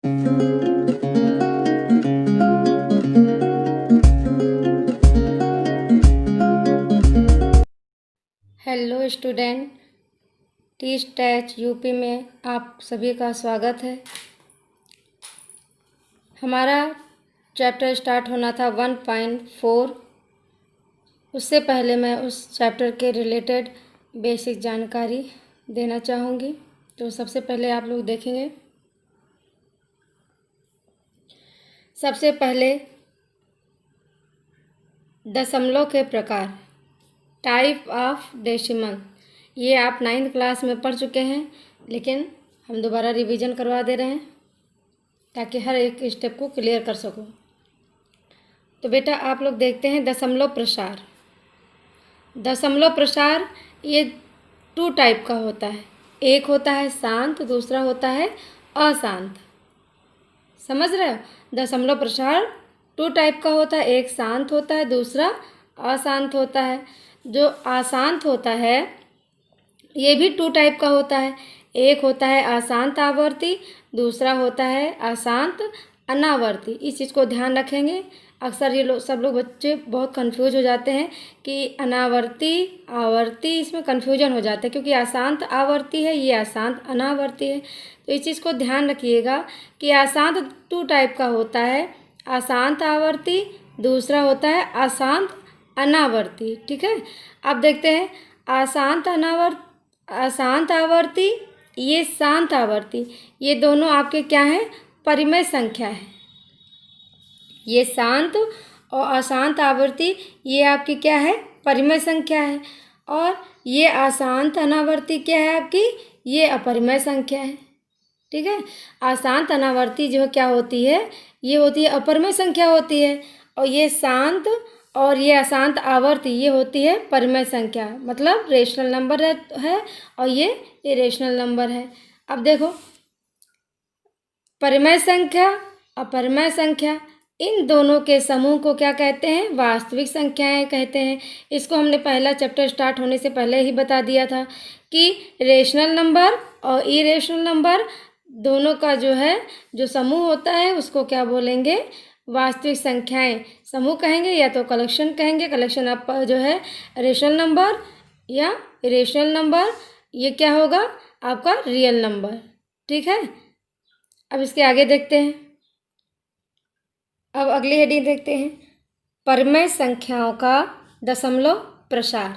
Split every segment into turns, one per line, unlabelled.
Hello student, teach टैच UP में आप सभी का स्वागत है। हमारा चैप्टर स्टार्ट होना था 1.4। उससे पहले मैं उस चैप्टर के रिलेटेड बेसिक जानकारी देना चाहूँगी। तो सबसे पहले आप लोग देखेंगे, सबसे पहले दशमलव के प्रकार, टाइप ऑफ डेसिमल। ये आप 9th क्लास में पढ़ चुके हैं, लेकिन हम दोबारा रिवीजन करवा दे रहे हैं ताकि हर एक स्टेप को क्लियर कर सको। तो बेटा आप लोग देखते हैं दशमलव प्रसार। दशमलव प्रसार ये 2 टाइप का होता है। एक होता है शांत, दूसरा होता है अशांत। समझ रहे हो? दशमलव प्रसार 2 टाइप का होता है, एक शांत होता है, दूसरा अशांत होता है। जो अशांत होता है ये भी 2 टाइप का होता है। एक होता है अशांत आवर्ती, दूसरा होता है अशांत अनावर्ती। इस चीज़ को ध्यान रखेंगे। अक्सर ये सब लोग बच्चे बहुत कंफ्यूज हो जाते हैं कि अनावर्ती आवर्ती, इसमें कंफ्यूजन हो जाता है क्योंकि अशांत आवर्ती है, ये अशांत अनावर्ती है। तो इस चीज़ को ध्यान रखिएगा कि अशांत 2 टाइप का होता है, अशांत आवर्ती, दूसरा होता है अशांत अनावर्ती। ठीक है, अब देखते हैं अशांत आवर्ती, ये शांत आवर्ती, ये दोनों आपके क्या हैं? परिमेय संख्या है। ये शांत और अशांत आवर्ती ये आपकी क्या है? परिमेय संख्या है। और ये अशांत अनावर्ती क्या है आपकी? ये अपरिमेय संख्या है। ठीक है, अशांत अनावर्ती जो क्या होती है? ये होती है अपरिमेय संख्या होती है। और ये शांत और ये अशांत आवर्ती ये होती है परिमेय संख्या, मतलब रेशनल नंबर है और ये इरेशनल नंबर है। अब देखो, परिमेय संख्या अपरिमेय संख्या, इन दोनों के समूह को क्या कहते हैं? वास्तविक संख्याएं कहते हैं। इसको हमने पहला चैप्टर स्टार्ट होने से पहले ही बता दिया था कि रेशनल नंबर और इरेशनल नंबर दोनों का जो समूह होता है उसको क्या बोलेंगे? वास्तविक संख्याएं। समूह कहेंगे या तो कलेक्शन कहेंगे। कलेक्शन आप रेशनल नंबर या इरेशनल नंबर, ये क्या होगा? आपका रियल नंबर। ठीक है, अब इसके आगे देखते हैं। अब अगली हेडिंग देखते हैं, परिमेय संख्याओं का दशमलव प्रसार।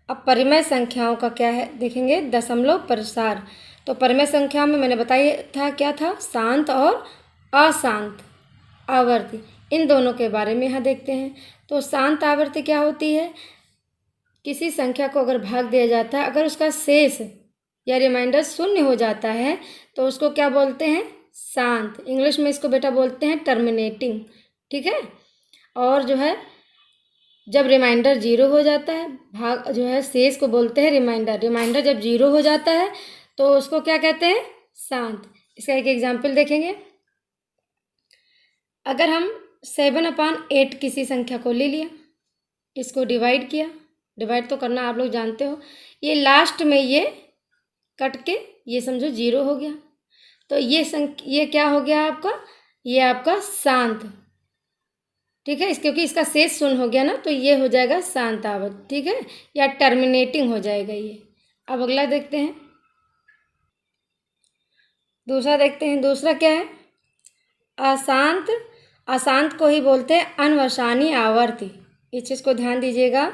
अब परिमेय संख्याओं का क्या है देखेंगे? दशमलव प्रसार। तो परिमेय संख्या में मैंने बताया था क्या था? शांत और अशांत आवर्ती, इन दोनों के बारे में यहाँ देखते हैं। तो शांत आवर्ती क्या होती है? किसी संख्या को अगर भाग दिया जाता है, अगर उसका शेष या रिमाइंडर 0 हो जाता है तो उसको क्या बोलते हैं? शांत। इंग्लिश में इसको बेटा बोलते हैं टर्मिनेटिंग। ठीक है, और जब रिमाइंडर 0 हो जाता है, भाग शेष को बोलते हैं रिमाइंडर। रिमाइंडर जब 0 हो जाता है तो उसको क्या कहते हैं? शांत। इसका एक एग्जाम्पल देखेंगे। अगर हम 7/8 किसी संख्या को ले लिया, इसको डिवाइड किया, डिवाइड तो करना आप लोग जानते हो, ये लास्ट में ये कट के ये समझो 0 हो गया, तो ये क्या हो गया आपका? ये आपका शांत। ठीक है, क्योंकि इसका शेष 0 हो गया ना, तो ये हो जाएगा शांत आवर्त। ठीक है, या टर्मिनेटिंग हो जाएगा ये। अब अगला देखते हैं, दूसरा देखते हैं। दूसरा क्या है? अशांत। अशांत को ही बोलते हैं अनवसानी आवर्ती। इस चीज़ को ध्यान दीजिएगा,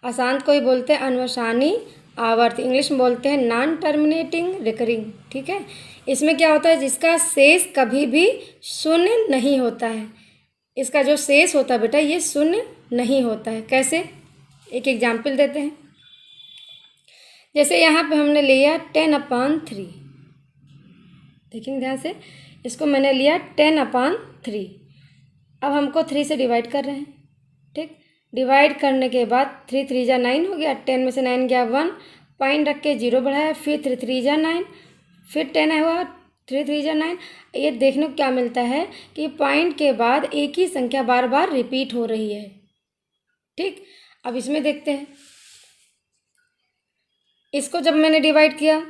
अशांत को ही बोलते हैं अनवसानी आवर्ती। इंग्लिश में बोलते हैं नॉन टर्मिनेटिंग रिकरिंग। ठीक है, इसमें क्या होता है? जिसका शेष कभी भी 0 नहीं होता है। इसका जो शेष होता है बेटा ये 0 नहीं होता है। कैसे? एक एग्जाम्पल देते हैं। जैसे यहाँ पे हमने लिया 10/3, देखेंगे ध्यान से, इसको मैंने लिया 10/3। अब हमको 3 से डिवाइड कर रहे हैं। ठीक, डिवाइड करने के बाद 3 3 जा 9 हो गया, 10 में से 9 गया 1, पॉइंट रख के 0 बढ़ाया, फिर 3 3 जा 9, फिर 10 हुआ, 3 3 जा 9। ये देखने को क्या मिलता है कि पॉइंट के बाद एक ही संख्या बार बार रिपीट हो रही है। ठीक, अब इसमें देखते हैं, इसको जब मैंने डिवाइड किया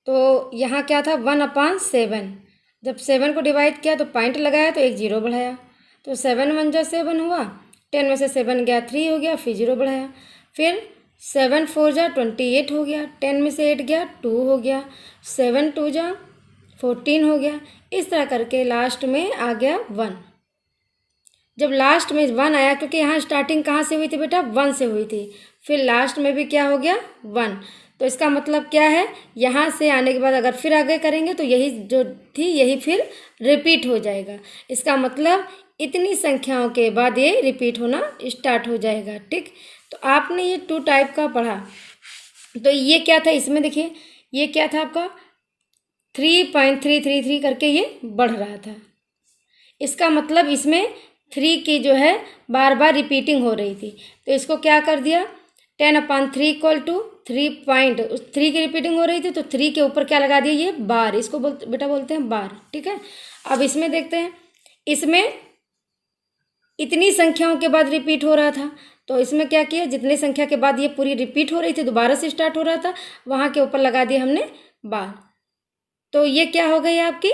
तो यहाँ क्या था 1/7। जब 7 को डिवाइड किया तो पॉइंट लगाया तो एक जीरो बढ़ाया, तो 7 1 जा 7 हुआ, 10 में से 7 गया 3 हो गया, फिर जीरो बढ़ाया, फिर 7 4 जा 28 हो गया, 10 में से 8 गया 2 हो गया, 7 2 जा 14 हो गया। इस तरह करके लास्ट में आ गया 1। जब लास्ट में 1 आया, क्योंकि यहाँ स्टार्टिंग कहाँ से हुई थी बेटा, 1 से हुई थी, फिर लास्ट में भी क्या हो गया 1। तो इसका मतलब क्या है, यहाँ से आने के बाद अगर फिर आगे करेंगे तो यही जो थी यही फिर रिपीट हो जाएगा। इसका मतलब इतनी संख्याओं के बाद ये रिपीट होना स्टार्ट हो जाएगा। ठीक, तो आपने ये 2 टाइप का पढ़ा। तो ये क्या था, इसमें देखिए ये क्या था आपका 3.333 करके ये बढ़ रहा था। इसका मतलब इसमें 3 की जो है बार बार रिपीटिंग हो रही थी, तो इसको क्या कर दिया 10/3 = 3 की रिपीटिंग हो रही थी, तो 3 के ऊपर क्या लगा दिया ये बार, इसको बेटा बोलते हैं बार। ठीक है, अब इसमें देखते हैं, इसमें इतनी संख्याओं के बाद रिपीट हो रहा था, तो इसमें क्या किया, जितनी संख्या के बाद ये पूरी रिपीट हो रही थी दोबारा से स्टार्ट हो रहा था, वहाँ के ऊपर लगा दिया हमने बार। तो ये क्या हो गई आपकी,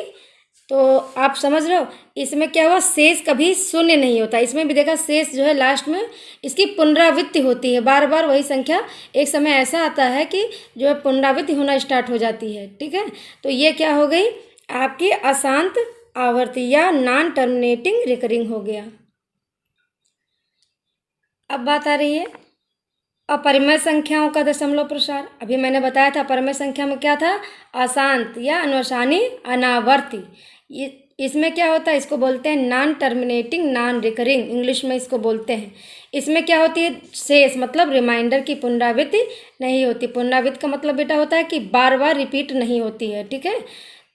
तो आप समझ रहे हो इसमें क्या हुआ, शेष कभी शून्य नहीं होता। इसमें भी देखा शेष जो है लास्ट में इसकी पुनरावृत्ति होती है, बार बार वही संख्या एक समय ऐसा आता है कि जो है पुनरावृत्ति होना स्टार्ट हो जाती है। ठीक है, तो ये क्या हो गई आपकी अशांत आवर्ती या नॉन टर्मिनेटिंग रिकरिंग हो गया। अब बात आ रही है अपरिमेय संख्याओं का दशमलव प्रसार। अभी मैंने बताया था अपरिमेय संख्या में क्या था, अशांत या अनवसानी अनावर्ती। इसमें क्या होता है, इसको बोलते हैं non terminating non recurring, English में इसको बोलते हैं। इसमें क्या होती है, शेष मतलब रिमाइंडर की पुनरावृत्ति नहीं होती। पुनरावृत्ति का मतलब बेटा होता है कि बार बार रिपीट नहीं होती है। ठीक है,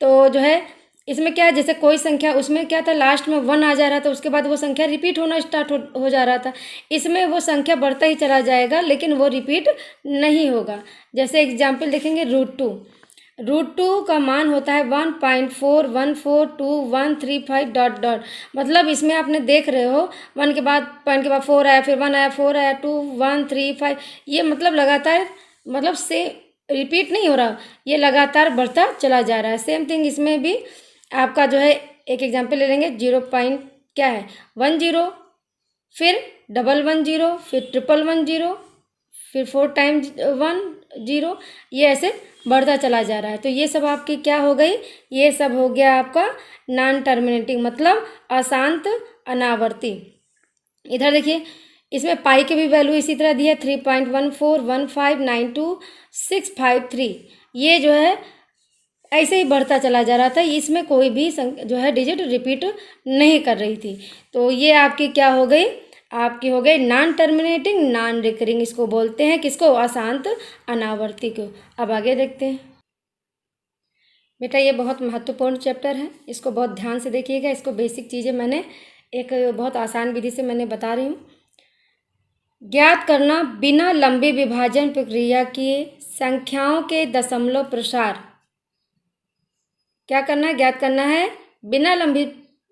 तो जो है इसमें क्या है, जैसे कोई संख्या, उसमें क्या था लास्ट में 1 आ जा रहा था, उसके बाद वो संख्या रिपीट होना स्टार्ट हो जा रहा था। इसमें वो संख्या बढ़ता ही चला जाएगा लेकिन वो रिपीट नहीं होगा। जैसे एग्जाम्पल देखेंगे √2 का मान होता है 1.414213 ... मतलब इसमें आपने देख रहे हो 1 के बाद पॉइंट के बाद 4 आया, फिर 1 आया, 4 आया, 2 1 3 5, ये मतलब लगातार मतलब से रिपीट नहीं हो रहा, ये लगातार बढ़ता चला जा रहा है। सेम थिंग इसमें भी आपका जो है एक एग्जाम्पल ले लेंगे, 0 क्या है 10, फिर 110, फिर 111, फिर 4 टाइम्स 1 0, ये ऐसे बढ़ता चला जा रहा है। तो ये सब आपकी क्या हो गई, ये सब हो गया आपका नॉन टर्मिनेटिंग मतलब अशांत अनावर्ती। इधर देखिए इसमें पाई के भी वैल्यू इसी तरह दी है 3.141592653। ये जो है ऐसे ही बढ़ता चला जा रहा था, इसमें कोई भी जो है डिजिट रिपीट नहीं कर रही थी। तो ये आपकी क्या हो गई, आपकी हो गई नॉन टर्मिनेटिंग नॉन रिकरिंग, इसको बोलते हैं किसको, अशांत अनावर्ती को। अब आगे देखते हैं बेटा, ये बहुत महत्वपूर्ण चैप्टर है, इसको बहुत ध्यान से देखिएगा। इसको बेसिक चीज़ें मैंने एक बहुत आसान विधि से मैंने बता रही हूँ। ज्ञात करना बिना लंबी विभाजन प्रक्रिया किए संख्याओं के दशमलव प्रसार। क्या करना है, ज्ञात करना है बिना लंबी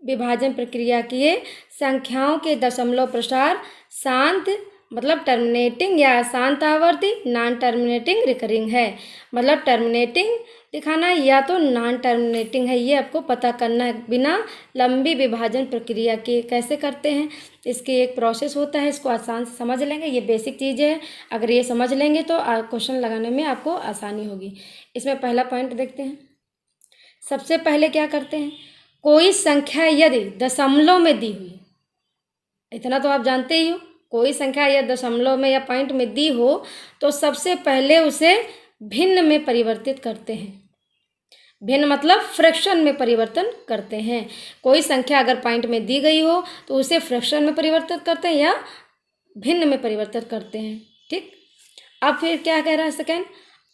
विभाजन प्रक्रिया किए संख्याओं के दशमलव प्रसार शांत मतलब टर्मिनेटिंग या अशांत आवर्ती, नॉन टर्मिनेटिंग रिकरिंग है। मतलब टर्मिनेटिंग दिखाना है या तो नॉन टर्मिनेटिंग है, ये आपको पता करना है बिना लंबी विभाजन प्रक्रिया के। कैसे करते हैं, इसके एक प्रोसेस होता है, इसको आसान से समझ लेंगे। ये बेसिक चीज़ें हैं, अगर ये समझ लेंगे तो क्वेश्चन लगाने में आपको आसानी होगी। इसमें पहला पॉइंट देखते हैं। सबसे पहले क्या करते हैं, कोई संख्या यदि दशमलव में दी हुई, इतना तो आप जानते ही हो, कोई संख्या या दशमलव में या पॉइंट में दी हो तो सबसे पहले उसे भिन्न में परिवर्तित करते हैं। भिन्न मतलब फ्रैक्शन में परिवर्तन करते हैं। कोई संख्या अगर पॉइंट में दी गई हो तो उसे फ्रैक्शन में परिवर्तित करते हैं या भिन्न में परिवर्तित करते हैं। ठीक, अब फिर क्या कह रहा है सेकेंड,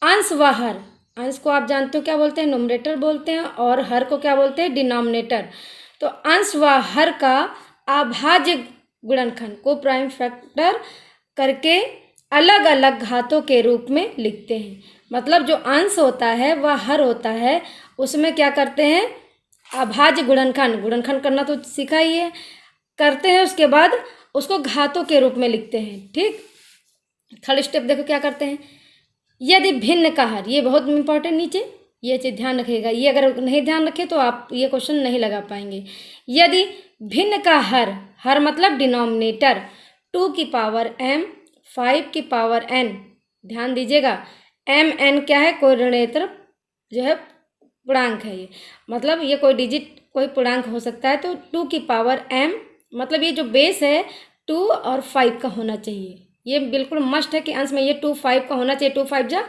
अंश व हर। अंश को आप जानते हो क्या बोलते हैं, न्यूमरेटर बोलते हैं, और हर को क्या बोलते हैं, डिनोमिनेटर। तो अंश व हर का अभाज्य गुणनखंड को प्राइम फैक्टर करके अलग अलग घातों के रूप में लिखते हैं। मतलब जो अंश होता है वह हर होता है, उसमें क्या करते हैं, अभाज्य गुणनखंड करना तो सीखा ही है, करते हैं, उसके बाद उसको घातों के रूप में लिखते हैं। ठीक, थर्ड स्टेप देखो क्या करते हैं, यदि भिन्न का हर, ये बहुत इंपॉर्टेंट, नीचे ये चीज़ ध्यान रखिएगा, ये अगर नहीं ध्यान रखे तो आप ये क्वेश्चन नहीं लगा पाएंगे। यदि भिन्न का हर मतलब डिनोमिनेटर 2 की पावर m 5 की पावर n, ध्यान दीजिएगा m n क्या है, कोई ऋणात्मक जो है पूर्णांक है, ये मतलब ये कोई डिजिट कोई पूर्णांक हो सकता है। तो 2 की पावर m मतलब ये जो बेस है 2 और 5 का होना चाहिए, ये बिल्कुल मस्ट है कि अंश में ये 2 5 का होना चाहिए। 2 5 जा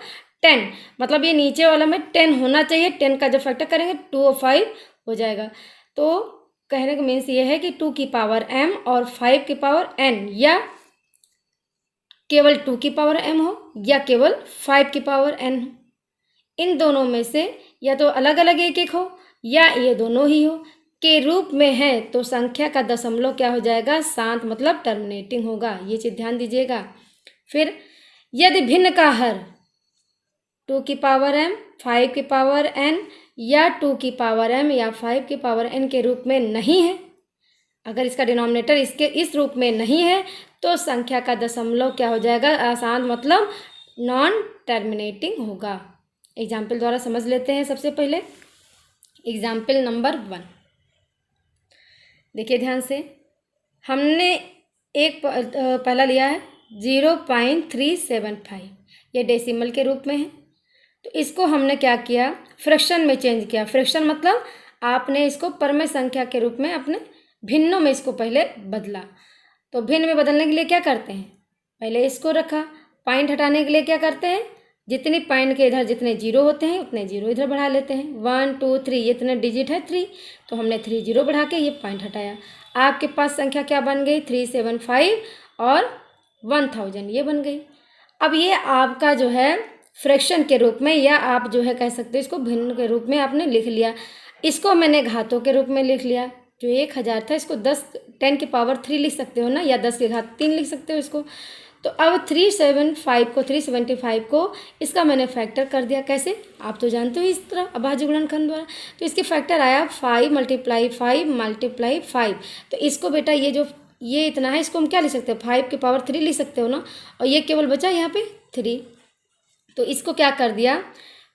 10, मतलब ये नीचे वाला में 10 होना चाहिए। 10 का जब फैक्टर करेंगे 2 और 5 हो जाएगा। तो कहने का मीन्स ये है कि 2 की पावर m और 5 की पावर n, या केवल 2 की पावर m हो या केवल 5 की पावर n हो, इन दोनों में से या तो अलग अलग एक एक हो या ये दोनों ही हो के रूप में है, तो संख्या का दशमलव क्या हो जाएगा, शांत मतलब टर्मिनेटिंग होगा। ये चीज़ ध्यान दीजिएगा। फिर यदि भिन्न का हर 2 की पावर m 5 की पावर n या 2 की पावर m या 5 की पावर n के रूप में नहीं है, अगर इसका डिनोमिनेटर इसके इस रूप में नहीं है, तो संख्या का दशमलव क्या हो जाएगा, अशांत मतलब नॉन टर्मिनेटिंग होगा। एग्जाम्पल द्वारा समझ लेते हैं। सबसे पहले एग्जाम्पल नंबर 1 देखिए ध्यान से। हमने एक पहला लिया है 0.375, ये डेसिमल के रूप में है। तो इसको हमने क्या किया, फ्रैक्शन में चेंज किया। फ्रैक्शन मतलब आपने इसको परमेय संख्या के रूप में अपने भिन्नों में इसको पहले बदला। तो भिन्न में बदलने के लिए क्या करते हैं, पहले इसको रखा। पॉइंट हटाने के लिए क्या करते हैं, जितनी पॉइंट के इधर जितने जीरो होते हैं उतने जीरो इधर बढ़ा लेते हैं। 1 2 3 ये इतने डिजिट है 3, तो हमने 3 जीरो बढ़ा के ये पॉइंट हटाया। आपके पास संख्या क्या बन गई, 375 और 1000 ये बन गई। अब ये आपका जो है फ्रैक्शन के रूप में, या आप जो है कह सकते हो इसको भिन्न के रूप में आपने लिख लिया। इसको मैंने घातों के रूप में लिख लिया। जो 1000 था इसको 10 की पावर 3 लिख सकते हो ना, या 10 की घात 3 लिख सकते हो इसको। तो अब 375 को इसका मैंने फैक्टर कर दिया। कैसे, आप तो जानते हो इस तरह अभाज्य गुणनखंड द्वारा। तो इसके फैक्टर आया 5 × 5 × 5। तो इसको बेटा ये इतना है, इसको हम क्या लिख सकते हैं, 5 की पावर 3 लिख सकते हो ना, और ये केवल बचा यहाँ पे 3। तो इसको क्या कर दिया,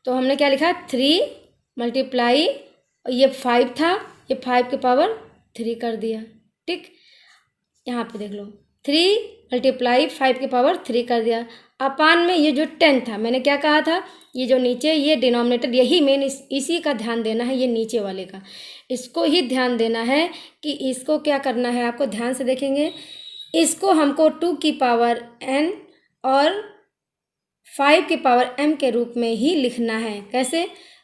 तो हमने क्या लिखा, 3 × ये 5 था, ये 5 की पावर 3 कर दिया। ठीक, यहाँ पे देख लो 3 × 5 की पावर 3 कर दिया। अपान में ये जो 10 था, मैंने क्या कहा था, ये जो नीचे ये डिनोमिनेटर, यही मेन इसी का ध्यान देना है, ये नीचे वाले का इसको ही ध्यान देना है कि इसको क्या करना है। आपको ध्यान से देखेंगे, इसको हमको 2 की पावर n और 5 की पावर m के रूप में ही लिखना है। कैसे,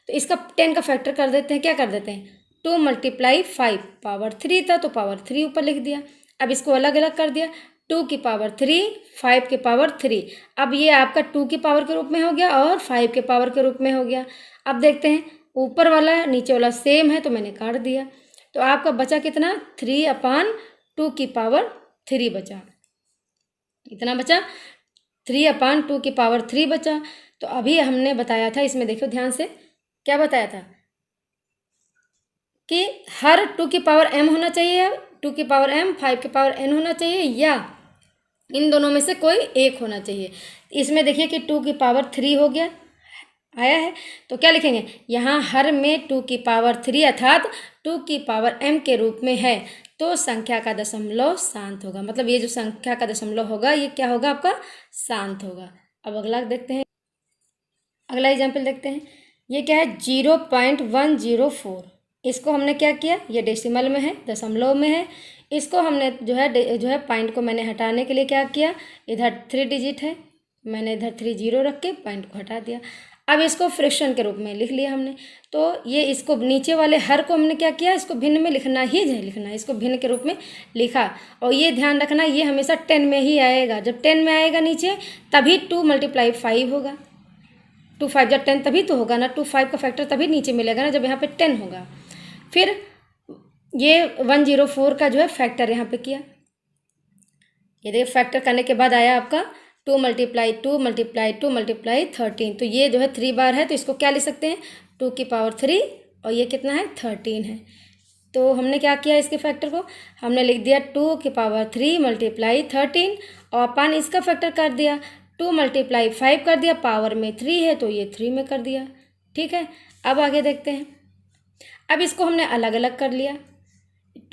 तो इसका 10 का फैक्टर कर देते हैं। क्या कर देते हैं, 2 × 5 पावर 3 था तो पावर 3 ऊपर लिख दिया। अब इसको अलग अलग कर दिया, 2 की पावर 3 5 की पावर 3। अब ये आपका 2 की पावर के रूप में हो गया और 5 के पावर के रूप में हो गया। अब देखते हैं, ऊपर वाला नीचे वाला सेम है तो मैंने काट दिया। तो आपका बचा कितना, 3/2 की पावर 3 बचा। इतना बचा, 3/2 की पावर 3 बचा। तो अभी हमने बताया था, इसमें देखो ध्यान से, क्या बताया था कि हर 2 की पावर m होना चाहिए, 2 की पावर m 5 की पावर n होना चाहिए, या इन दोनों में से कोई एक होना चाहिए। इसमें देखिए कि 2 की पावर 3 हो गया, आया है, तो क्या लिखेंगे, यहाँ हर में 2 की पावर 3 अर्थात 2 की पावर m के रूप में है, तो संख्या का दशमलव शांत होगा। मतलब ये जो संख्या का दशमलव होगा ये क्या होगा, आपका शांत होगा। अब अगला देखते हैं, अगला एग्जाम्पल देखते हैं। ये क्या है, 0.104। इसको हमने क्या किया, ये डेसिमल में है, दशमलव में है। इसको हमने जो है पॉइंट को मैंने हटाने के लिए क्या किया, इधर 3 डिजिट है, मैंने इधर 3 जीरो रख के पॉइंट को हटा दिया। अब इसको फ्रैक्शन के रूप में लिख लिया हमने। तो ये इसको नीचे वाले हर को हमने क्या किया, इसको भिन्न में लिखना ही है, लिखना है, इसको भिन्न के रूप में लिखा। और ये ध्यान रखना, ये हमेशा 10 में ही आएगा। जब 10 में आएगा नीचे, तभी 2 × 5 होगा। 2 5 जब 10 तभी तो होगा ना, 2 5 का फैक्टर तभी नीचे मिलेगा ना, जब यहाँ पे 10 होगा। फिर ये 104 का जो है फैक्टर यहाँ पे किया। ये देखिए फैक्टर करने के बाद आया आपका 2 × 2 × 2 × 13। तो ये जो है 3 बार है, तो इसको क्या लिख सकते हैं, 2 की पावर 3, और ये कितना है, 13 है। तो हमने क्या किया, इसके फैक्टर को हमने लिख दिया 2 की पावर 3 × 13, और अपन इसका फैक्टर कर दिया 2 × 5 कर दिया, पावर में 3 है तो ये 3 में कर दिया। ठीक है, अब आगे देखते हैं। अब इसको हमने अलग अलग कर लिया,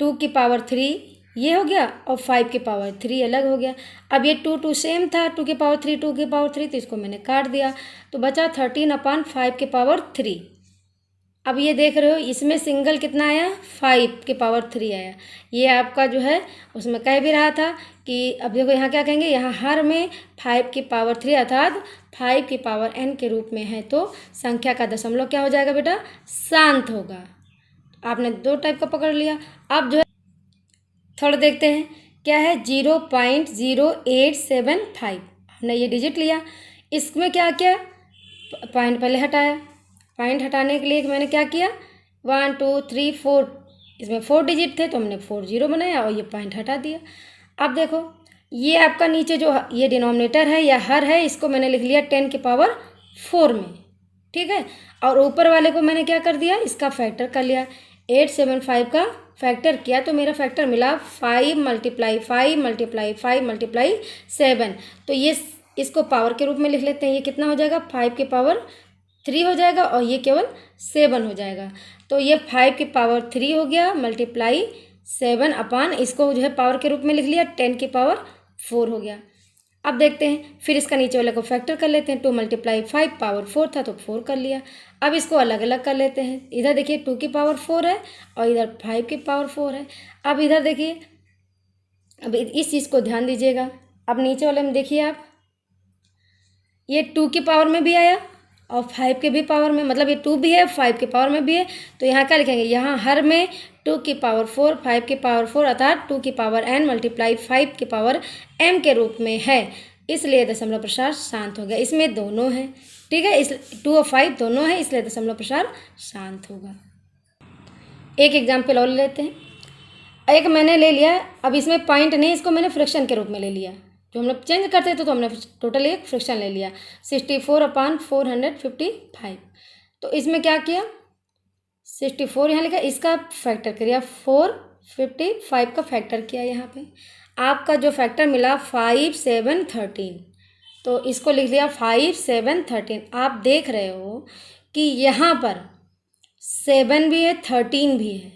2 की पावर 3 ये हो गया और 5 की पावर 3 अलग हो गया। अब ये 2 सेम था, 2 की पावर 3 2 की पावर 3, तो इसको मैंने काट दिया, तो बचा 13/5 की पावर 3। अब ये देख रहे हो इसमें सिंगल कितना आया, 5 की पावर 3 आया। ये आपका जो है उसमें कह भी रहा था कि अब देखो यहाँ क्या कहेंगे, यहाँ हर में 5 की पावर 3 अर्थात 5 की पावर n के रूप में है, तो संख्या का दशमलव क्या हो जाएगा बेटा, शांत होगा। आपने 2 टाइप का पकड़ लिया। अब जो है थोड़ा देखते हैं क्या है, 0.0875 हमने ये डिजिट लिया, इसमें क्या किया, पॉइंट पहले हटाया, पॉइंट हटाने के लिए मैंने क्या किया, 1 2 3 4, इसमें 4 डिजिट थे तो हमने 4 0 बनाया और ये पॉइंट हटा दिया। अब देखो ये आपका नीचे जो ये डिनोमिनेटर है या हर है, इसको मैंने लिख लिया 10 की पावर 4 में, ठीक है, और ऊपर वाले को मैंने क्या कर दिया, इसका फैक्टर कर लिया, 875 का फैक्टर किया तो मेरा फैक्टर मिला 5 × 5 × 5 × 7। तो ये इसको पावर के रूप में लिख लेते हैं, ये कितना हो जाएगा, 5 की पावर 3 हो जाएगा और ये केवल 7 हो जाएगा। तो ये 5 की पावर 3 हो गया मल्टीप्लाई 7 अपान, इसको जो है पावर के रूप में लिख लिया 10 की पावर 4 हो गया। अब देखते हैं फिर इसका नीचे वाले को फैक्टर कर लेते हैं, 2 × 5 पावर 4 था तो 4 कर लिया। अब इसको अलग अलग कर लेते हैं, इधर देखिए 2 की पावर 4 है और इधर 5 की पावर 4 है। अब इधर देखिए, अब इस चीज़ को ध्यान दीजिएगा, अब नीचे वाले में देखिए आप, ये 2 की पावर में भी आया और 5 के भी पावर में, मतलब ये 2 भी है 5 के पावर में भी है, तो यहाँ क्या लिखेंगे, यहाँ हर में 2 की पावर 4 5 की पावर 4 अर्थात 2 की पावर n मल्टीप्लाई 5 की पावर m के रूप में है, इसलिए दशमलव प्रसार शांत हो गया। इसमें दोनों है, ठीक है, इस 2 और 5 दोनों है, इसलिए दशमलव प्रसार शांत होगा। एक एग्जाम्पल और लेते हैं, एक मैंने ले लिया, अब इसमें पॉइंट नहीं, इसको मैंने फ्रैक्शन के रूप में ले लिया, जो हम लोग चेंज करते थे तो हमने टोटल एक फ्रैक्शन ले लिया, 64/455। तो इसमें क्या किया, 64 यहाँ लिखा, इसका फैक्टर किया 455 का फैक्टर किया, यहाँ पे आपका जो फैक्टर मिला 5 7 13, तो इसको लिख लिया 5 7 13। आप देख रहे हो कि यहाँ पर 7 भी है 13 भी है,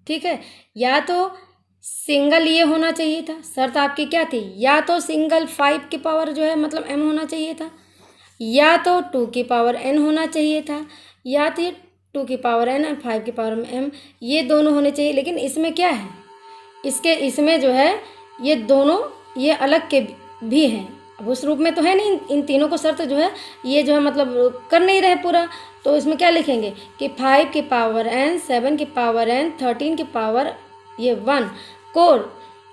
ठीक है, या तो सिंगल ये होना चाहिए था, शर्त आपकी क्या थी, या तो सिंगल 5 की पावर जो है मतलब m होना चाहिए था, या तो 2 की पावर n होना चाहिए था, या तो 2 की पावर n और 5 की पावर m, ये दोनों होने चाहिए। लेकिन इसमें क्या है, इसमें जो है ये दोनों ये अलग के भी हैं, अब उस रूप में तो है नहीं, इन तीनों को शर्त जो है ये जो है मतलब कर नहीं रहे पूरा, तो इसमें क्या लिखेंगे कि 5 की पावर n 7 की पावर n 13 की पावर ये 1 को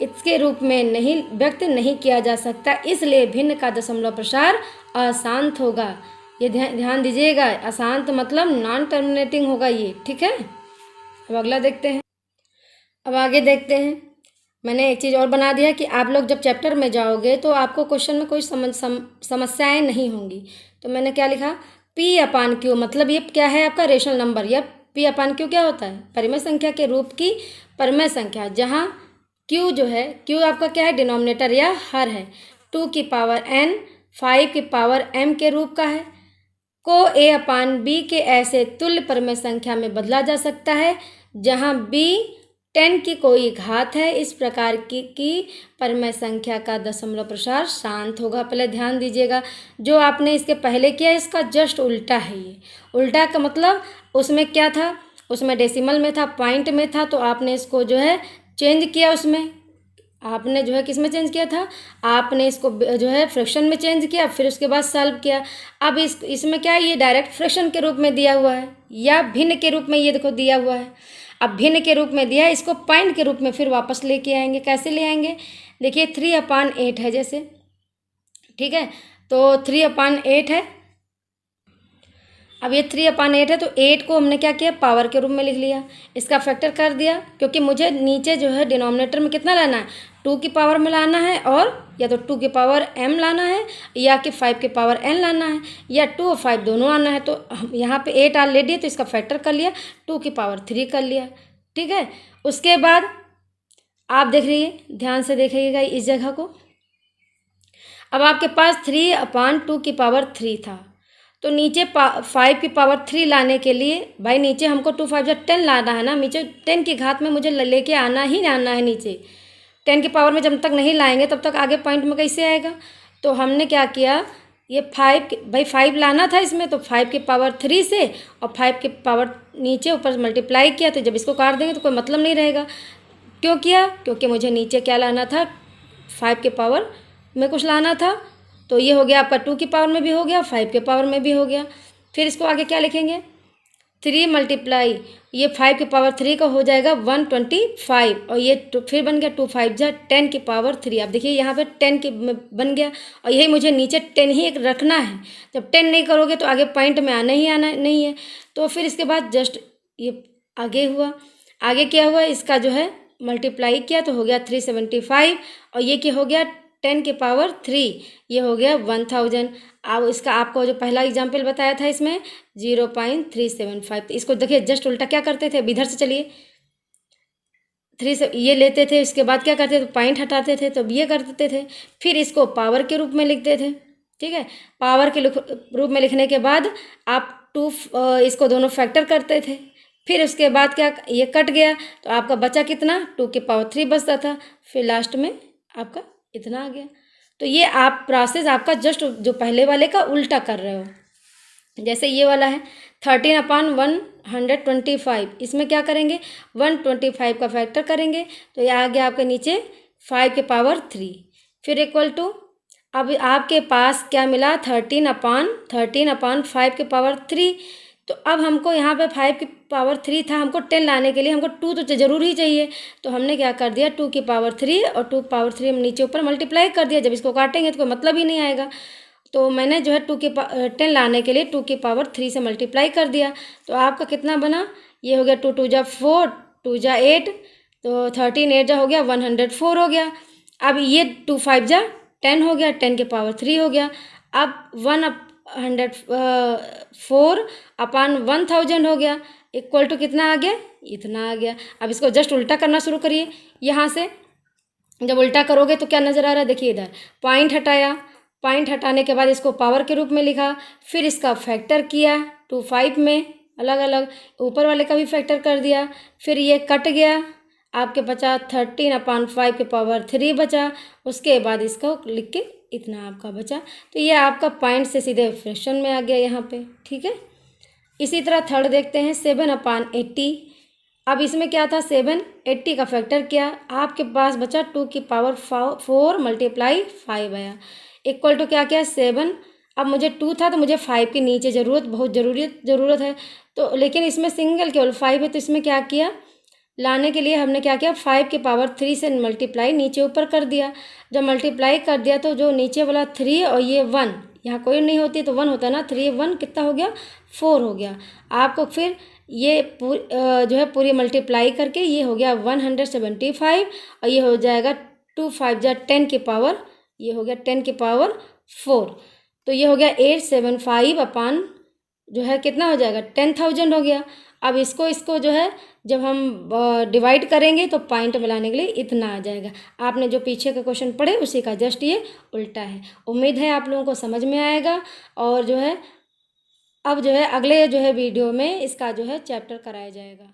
इसके रूप में नहीं व्यक्त नहीं किया जा सकता, इसलिए भिन्न का दशमलव प्रसार अशांत होगा। ये ध्यान दीजिएगा, अशांत मतलब नॉन टर्मिनेटिंग होगा ये, ठीक है। अब अगला देखते हैं, अब आगे देखते हैं, मैंने एक चीज़ और बना दिया कि आप लोग जब चैप्टर में जाओगे तो आपको क्वेश्चन में कोई समस्याएं नहीं होंगी। तो मैंने क्या लिखा, P/Q, मतलब ये क्या है आपका रेशनल नंबर, या P/Q क्या होता है, परिमेय संख्या के रूप की परिमेय संख्या, जहाँ Q जो है, Q आपका क्या है, डिनोमिनेटर या हर है, 2 की पावर n 5 की पावर m के रूप का है, को A/B के ऐसे तुल्य परिमेय संख्या में बदला जा सकता है जहाँ B 10 की कोई घात है। इस प्रकार की परिमेय संख्या का दशमलव प्रसार शांत होगा। पहले ध्यान दीजिएगा, जो आपने इसके पहले किया इसका जस्ट उल्टा है, ये उल्टा का मतलब उसमें क्या था, उसमें डेसिमल में था, पॉइंट में था, तो आपने इसको जो है चेंज किया, उसमें आपने जो है किस में चेंज किया था, आपने इसको जो है फ्रैक्शन में चेंज किया, फिर उसके बाद सॉल्व किया। अब इसमें क्या है, ये डायरेक्ट फ्रैक्शन के रूप में दिया हुआ है या भिन्न के रूप में, ये देखो दिया हुआ है, अब भिन्न के रूप में दिया है, इसको पॉइंट के रूप में फिर वापस लेके आएंगे। कैसे ले आएंगे, देखिए 3/8 है जैसे, ठीक है, तो 3/8 है, अब ये 3/8 है, तो 8 को हमने क्या किया, पावर के रूप में लिख लिया, इसका फैक्टर कर दिया, क्योंकि मुझे नीचे जो है डिनोमिनेटर में कितना लाना है, 2 की पावर में लाना है, और या तो 2 की पावर m लाना है, या कि 5 की पावर n लाना है, या 2 और 5 दोनों आना है। तो यहाँ पे 8 ऑलरेडी है तो इसका फैक्टर कर लिया, 2 की पावर 3 कर लिया, ठीक है। उसके बाद आप देख रहिए, ध्यान से देखिएगा इस जगह को, अब आपके पास 3/2 की पावर 3 था, तो नीचे 5 की पावर 3 लाने के लिए भाई नीचे हमको 2 5 10 लाना है ना, नीचे 10 की घात में मुझे लेके आना ही आना है नीचे। 10 की पावर में जब तक नहीं लाएंगे तब तक आगे पॉइंट में कैसे आएगा। तो हमने क्या किया, ये 5 लाना था इसमें, तो 5 की पावर 3 से और 5 की पावर नीचे ऊपर मल्टीप्लाई किया, तो जब इसको काट देंगे तो कोई मतलब नहीं रहेगा। क्यों किया, क्योंकि मुझे नीचे क्या लाना था, 5 के पावर में कुछ लाना था। तो ये हो गया आपका 2 की पावर में भी हो गया, 5 के पावर में भी हो गया। फिर इसको आगे क्या लिखेंगे, 3 मल्टीप्लाई ये 5 की पावर 3 का हो जाएगा 125, और ये फिर बन गया 2 5 जा 10 की पावर 3। आप देखिए यहाँ पे 10 की बन गया, और यही मुझे नीचे 10 ही रखना है। जब 10 नहीं करोगे तो आगे पॉइंट में आना ही आना नहीं है। तो फिर इसके बाद जस्ट ये आगे हुआ, आगे क्या हुआ, इसका जो है मल्टीप्लाई किया तो हो गया 375, और ये क्या हो गया 10 की पावर 3, ये हो गया 1000। अब इसका आपको जो पहला एग्जाम्पल बताया था इसमें 0.375, तो इसको देखिए जस्ट उल्टा क्या करते थे, इधर से चलिए 3 से ये लेते थे, इसके बाद क्या करते थे, पॉइंट हटाते थे, तो ये करते थे। फिर इसको पावर के रूप में लिखते थे, ठीक है। पावर के रूप में लिखने के बाद आप इसको दोनों फैक्टर करते थे। फिर उसके बाद क्या, ये कट गया तो आपका बचा कितना, 2 की पावर 3 बचता था। फिर लास्ट में आपका इतना आ गया। तो ये आप प्रोसेस आपका जस्ट जो पहले वाले का उल्टा कर रहे हो। जैसे ये वाला है 13/125, इसमें क्या करेंगे, 125 का फैक्टर करेंगे, तो ये आ गया आपके नीचे 5 के पावर 3। फिर इक्वल टू, अब आपके पास क्या मिला, 13/5 के पावर 3। तो अब हमको यहाँ पे 5 की पावर 3 था, हमको 10 लाने के लिए हमको 2 तो जरूर ही चाहिए। तो हमने क्या कर दिया, 2 की पावर 3 और 2 पावर 3 हम नीचे ऊपर मल्टीप्लाई कर दिया। जब इसको काटेंगे तो कोई मतलब ही नहीं आएगा। तो मैंने जो है 10 लाने के लिए 2 की पावर 3 से मल्टीप्लाई कर दिया। तो आपका कितना बना, ये हो गया 2 2 जा 4, 2 जा 8, तो 13 8 जा हो गया 104 हो गया। अब ये 2 5 जा 10 हो गया, 10 की पावर 3 हो गया। अब 104/1000 हो गया, इक्वल टू कितना आ गया, इतना आ गया। अब इसको जस्ट उल्टा करना शुरू करिए। यहाँ से जब उल्टा करोगे तो क्या नज़र आ रहा है, देखिए इधर पॉइंट हटाया, पॉइंट हटाने के बाद इसको पावर के रूप में लिखा, फिर इसका फैक्टर किया 2 5 में अलग अलग, ऊपर वाले का भी फैक्टर कर दिया। फिर ये कट गया, आपके बचा 13/5 के पावर 3 बचा। उसके बाद इसको लिख के इतना आपका बचा। तो ये आपका पॉइंट से सीधे फ्रैक्शन में आ गया यहाँ पे, ठीक है। इसी तरह थर्ड देखते हैं 7/80। अब इसमें क्या था, 7 80 का फैक्टर किया, आपके पास बचा 2 की पावर 4 मल्टीप्लाई 5 आया, इक्वल टू क्या किया 7। अब मुझे 2 था तो मुझे 5 के नीचे बहुत ज़रूरत है, तो लेकिन इसमें सिंगल केवल 5 है, तो इसमें क्या किया, लाने के लिए हमने क्या किया, 5 की पावर 3 से मल्टीप्लाई नीचे ऊपर कर दिया। जब मल्टीप्लाई कर दिया तो जो नीचे वाला 3 और ये 1, यहाँ कोई नहीं होती तो 1 होता ना, 3 1 कितना हो गया, 4 हो गया। आपको फिर ये जो है पूरी मल्टीप्लाई करके ये हो गया 175, और ये हो जाएगा 2 5 जा 10 की पावर, ये हो गया 10 की पावर 4। तो ये हो गया 875 जो है कितना हो जाएगा, 10,000 हो गया। अब इसको जो है जब हम डिवाइड करेंगे तो पॉइंट मिलाने के लिए इतना आ जाएगा। आपने जो पीछे के क्वेश्चन पढ़े उसी का जस्ट ये उल्टा है। उम्मीद है आप लोगों को समझ में आएगा, और जो है अब जो है अगले जो है वीडियो में इसका जो है चैप्टर कराया जाएगा।